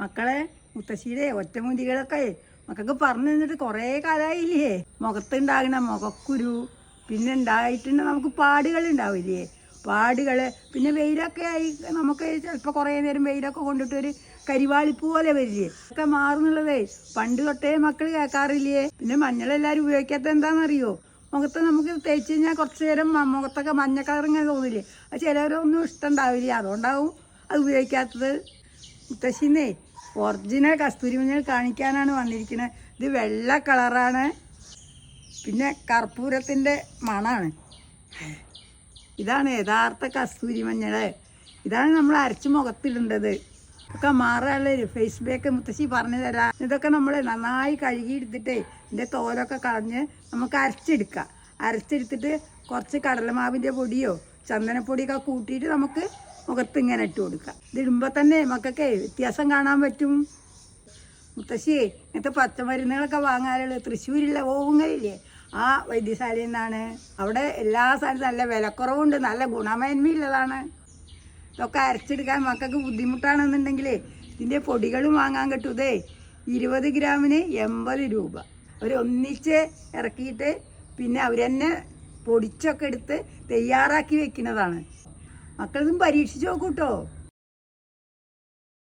മക്കളെ മുത്തശ്ശിയുടെ ഒറ്റമുന്തികളൊക്കെ മക്കൾക്ക് പറഞ്ഞു തന്നിട്ട് കുറേ കാലമായില്ലേ. മുഖത്തുണ്ടാകുന്ന മുഖക്കുരു, പിന്നെ ഉണ്ടായിട്ടുണ്ട് നമുക്ക് പാടുകൾ ഉണ്ടാവില്ലേ, പാടുകൾ. പിന്നെ വെയിലൊക്കെ ആയി നമുക്ക് ചിലപ്പോൾ കുറേ നേരം വെയിലൊക്കെ കൊണ്ടിട്ട് ഒരു കരിവാളിപ്പ് പോലെ വരില്ലേ, ഒക്കെ മാറുന്നുള്ളതേ പണ്ട് തൊട്ടേ മക്കൾ കേൾക്കാറില്ലേ. പിന്നെ മഞ്ഞളെല്ലാവരും ഉപയോഗിക്കാത്ത എന്താണെന്നറിയോ, മുഖത്ത് നമുക്ക് തേച്ച് കഴിഞ്ഞാൽ കുറച്ച് നേരം മുഖത്തൊക്കെ മഞ്ഞ കളർ ഇങ്ങനെ തോന്നില്ലേ, അത് ചിലവരൊന്നും ഇഷ്ടമുണ്ടാവില്ല, അതുകൊണ്ടാവും അത് ഉപയോഗിക്കാത്തത്. മുത്തശ്ശിന്നേ ഒറിജിനൽ കസ്തൂരി മഞ്ഞൾ കാണിക്കാനാണ് വന്നിരിക്കുന്നത്. ഇത് വെള്ള കളറാണ്, പിന്നെ കർപ്പൂരത്തിൻ്റെ മണമാണ്. ഇതാണ് യഥാർത്ഥ കസ്തൂരി മഞ്ഞൾ. ഇതാണ് നമ്മൾ അരച്ച് മുഖത്തിടേണ്ടത്. ഒക്കെ മാറാനുള്ളൊരു ഫേസ് പാക്ക് മുത്തശ്ശി പറഞ്ഞു തരാം. ഇതൊക്കെ നമ്മൾ നന്നായി കഴുകിയെടുത്തിട്ടേ ഇതിൻ്റെ തോലൊക്കെ കളഞ്ഞ് നമുക്ക് അരച്ചെടുക്കാം. അരച്ചെടുത്തിട്ട് കുറച്ച് കടലമാവിൻ്റെ പൊടിയോ ചന്ദനപ്പൊടിയൊക്കെ കൂട്ടിയിട്ട് നമുക്ക് മുഖത്ത് ഇങ്ങനെ ഇട്ട് കൊടുക്കാം. ഇതിടുമ്പോൾ തന്നെ മക്കൾക്ക് വ്യത്യാസം കാണാൻ പറ്റും. മുത്തശ്ശിയെ ഇങ്ങനത്തെ പച്ചമരുന്നുകളൊക്കെ വാങ്ങാറുള്ളൂ തൃശ്ശൂരിലെ ഓവുങ്ങലില്ലേ, ആ വൈദ്യശാലയിൽ നിന്നാണ്. അവിടെ എല്ലാ സ്ഥലത്തും നല്ല വിലക്കുറവുണ്ട്, നല്ല ഗുണമേന്മയുള്ളതാണ്. ഇതൊക്കെ അരച്ചെടുക്കാൻ മക്കൾക്ക് ബുദ്ധിമുട്ടാണെന്നുണ്ടെങ്കിലേ ഇതിൻ്റെ പൊടികളും വാങ്ങാൻ കിട്ടും. ഇതേ 20 ഗ്രാമിന് 80 രൂപ. അവരൊന്നിച്ച് ഇറക്കിയിട്ട് പിന്നെ അവർ തന്നെ പൊടിച്ചൊക്കെ എടുത്ത് തയ്യാറാക്കി വെക്കുന്നതാണ്. മക്കളിതും പരീക്ഷിച്ച് നോക്കൂട്ടോ.